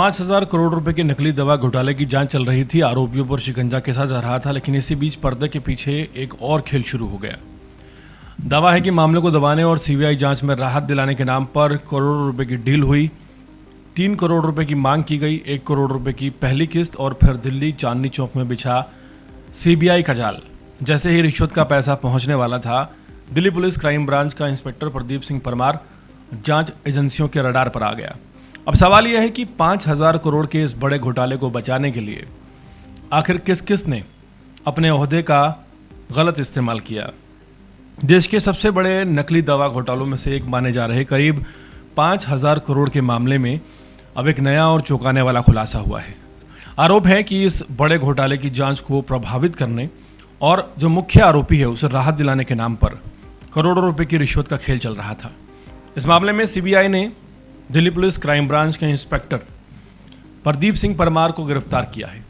5,000 करोड़ रुपए के नकली दवा घोटाले की जांच चल रही थी। आरोपियों पर शिकंजा कसा जा रहा था, लेकिन इसी बीच पर्दे के पीछे एक और खेल शुरू हो गया। दावा है कि मामले को दबाने और सीबीआई जांच में राहत दिलाने के नाम पर करोड़ों रुपए की डील हुई। 3 करोड़ रुपए की मांग की गई, 1 करोड़ रुपए की पहली किस्त और फिर दिल्ली चांदनी चौक में बिछा सीबीआई का जाल। जैसे ही रिश्वत का पैसा पहुंचने वाला था, दिल्ली पुलिस क्राइम ब्रांच का इंस्पेक्टर प्रदीप सिंह परमार जांच एजेंसियों के रडार पर आ गया। अब सवाल यह है कि 5,000 करोड़ के इस बड़े घोटाले को बचाने के लिए आखिर किस किस ने अपने ओहदे का गलत इस्तेमाल किया। देश के सबसे बड़े नकली दवा घोटालों में से एक माने जा रहे करीब 5,000 करोड़ के मामले में अब एक नया और चौंकाने वाला खुलासा हुआ है। आरोप है कि इस बड़े घोटाले की जांच को प्रभावित करने और जो मुख्य आरोपी है उसे राहत दिलाने के नाम पर करोड़ों रुपए की रिश्वत का खेल चल रहा था। इस मामले में सीबीआई ने दिल्ली पुलिस क्राइम ब्रांच के इंस्पेक्टर प्रदीप सिंह परमार को गिरफ्तार किया है।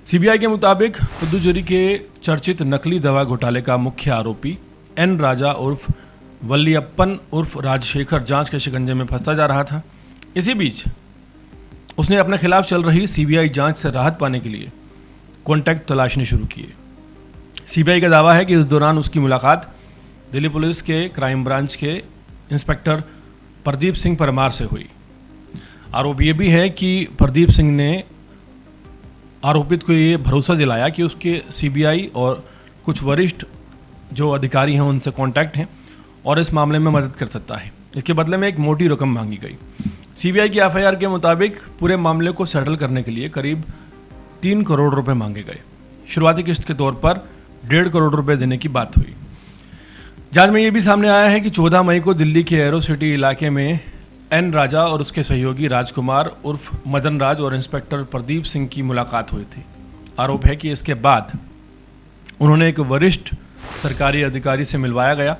सीबीआई के मुताबिक पुदुचेरी के चर्चित नकली दवा घोटाले का मुख्य आरोपी एन राजा उर्फ वल्लियप्पन उर्फ राजशेखर जांच के शिकंजे में फंसता जा रहा था। इसी बीच उसने अपने खिलाफ चल रही सीबीआई जांच से राहत पाने के लिए कॉन्टैक्ट तलाशने शुरू किए। सीबीआई का दावा है कि इस दौरान उसकी मुलाकात दिल्ली पुलिस के क्राइम ब्रांच के इंस्पेक्टर प्रदीप सिंह परमार से हुई। आरोप ये भी है कि प्रदीप सिंह ने आरोपित को ये भरोसा दिलाया कि उसके सीबीआई और कुछ वरिष्ठ जो अधिकारी हैं उनसे कांटेक्ट हैं और इस मामले में मदद कर सकता है। इसके बदले में एक मोटी रकम मांगी गई। सीबीआई की एफआईआर के मुताबिक पूरे मामले को सेटल करने के लिए करीब 3 करोड़ रुपए मांगे गए। शुरुआती किस्त के तौर पर 1.5 करोड़ रुपए देने की बात हुई। जांच में यह भी सामने आया है कि 14 मई को दिल्ली के एरो सिटी इलाके में एन राजा और उसके सहयोगी राजकुमार उर्फ मदन राज और इंस्पेक्टर प्रदीप सिंह की मुलाकात हुई थी। आरोप है कि इसके बाद उन्होंने एक वरिष्ठ सरकारी अधिकारी से मिलवाया गया,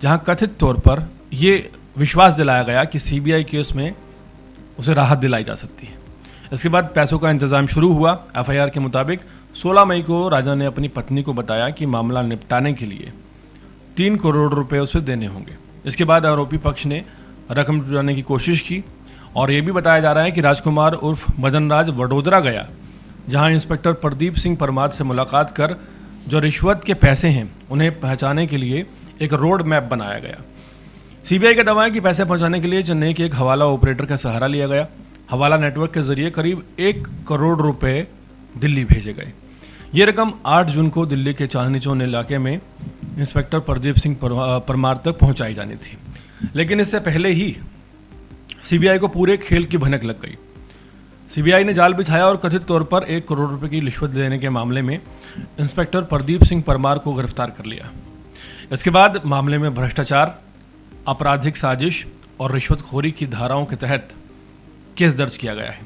जहां कथित तौर पर यह विश्वास दिलाया गया कि सीबीआई केस में उसे राहत दिलाई जा सकती है। इसके बाद पैसों का इंतजाम शुरू हुआ। एफआईआर के मुताबिक 16 मई को राजा ने अपनी पत्नी को बताया कि मामला निपटाने के लिए 3 करोड़ रुपए उसे देने होंगे। इसके बाद आरोपी पक्ष ने रकम जुटाने की कोशिश की और यह भी बताया जा रहा है कि राजकुमार उर्फ मदन राज वडोदरा गया, जहां इंस्पेक्टर प्रदीप सिंह परमार से मुलाकात कर जो रिश्वत के पैसे हैं उन्हें पहचाने के लिए एक रोड मैप बनाया गया। सीबीआई का दावा है कि पैसे पहुंचाने के लिए चेन्नई के एक हवाला ऑपरेटर का सहारा लिया गया। हवाला नेटवर्क के जरिए करीब 1 करोड़ रुपए दिल्ली भेजे गए। ये रकम 8 जून को दिल्ली के चांदनी चौक इलाके में इंस्पेक्टर प्रदीप सिंह परमार तक पहुंचाई जानी थी, लेकिन इससे पहले ही सीबीआई को पूरे खेल की भनक लग गई। सीबीआई ने जाल बिछाया और कथित तौर पर 1 करोड़ रुपए की रिश्वत देने के मामले में इंस्पेक्टर प्रदीप सिंह परमार को गिरफ्तार कर लिया। इसके बाद मामले में भ्रष्टाचार, आपराधिक साजिश और रिश्वतखोरी की धाराओं के तहत केस दर्ज किया गया है।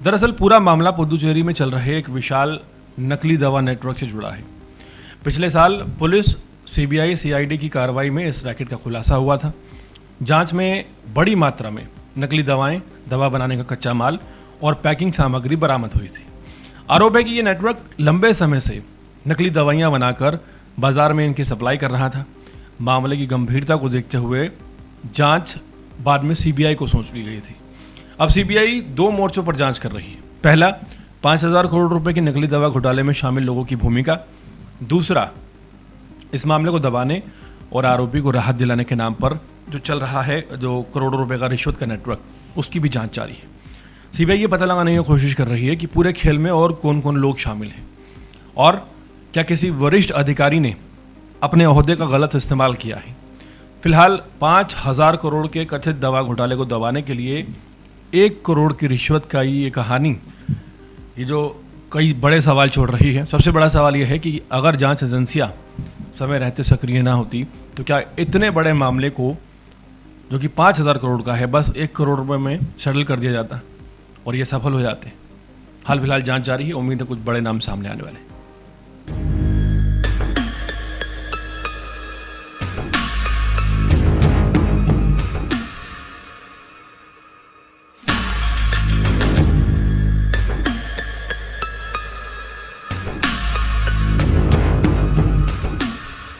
दरअसल पूरा मामला पुदुचेरी में चल रहे एक विशाल नकली दवा नेटवर्क से जुड़ा है। पिछले साल पुलिस, सीबीआई, सीआईडी की कार्रवाई में इस रैकेट का खुलासा हुआ था। जांच में बड़ी मात्रा में नकली दवाएं, दवा बनाने का कच्चा माल और पैकिंग सामग्री बरामद हुई थी। आरोप है कि ये नेटवर्क लंबे समय से नकली दवाइयां बनाकर बाजार में इनकी सप्लाई कर रहा था। मामले की गंभीरता को देखते हुए जांच बाद में सीबीआई को सौंप दी गई थी। अब सीबीआई 2 मोर्चों पर जांच कर रही है। पहला, 5,000 करोड़ रुपए की नकली दवा घोटाले में शामिल लोगों की भूमिका। दूसरा, इस मामले को दबाने और आरोपी को राहत दिलाने के नाम पर जो चल रहा है, जो करोड़ों रुपए का रिश्वत का नेटवर्क, उसकी भी जांच जारी है। सीबीआई ये पता लगाने की कोशिश कर रही है कि पूरे खेल में और कौन कौन लोग शामिल हैं और क्या किसी वरिष्ठ अधिकारी ने अपने ओहदे का गलत इस्तेमाल किया है। फिलहाल 5,000 करोड़ के कथित दवा घोटाले को दबाने के लिए 1 करोड़ की रिश्वत का ये कहानी, ये जो कई बड़े सवाल छोड़ रही है। सबसे बड़ा सवाल यह है कि अगर जांच एजेंसियां समय रहते सक्रिय ना होती तो क्या इतने बड़े मामले को, जो कि 5,000 करोड़ का है, बस 1 करोड़ रुपए में सेटल कर दिया जाता और ये सफल हो जाते। हाल फिलहाल जांच जारी है। उम्मीद है कुछ बड़े नाम सामने आने वाले हैं।